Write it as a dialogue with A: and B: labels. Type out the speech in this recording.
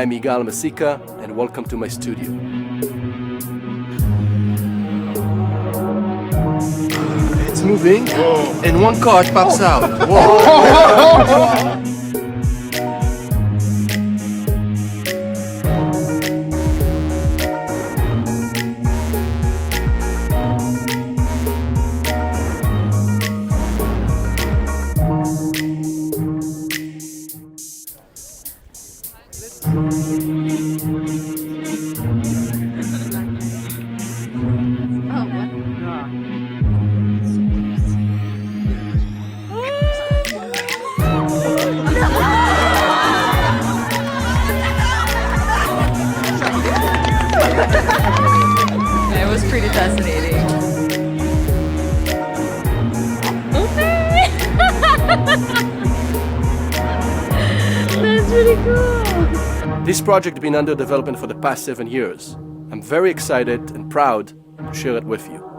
A: I'm Yigal Mesika, and welcome to my studio. It's moving, and one card pops out. Whoa.
B: It was pretty fascinating. Okay. That's really cool.
A: This project has been under development for the past 7 years. I'm very excited and proud to share it with you.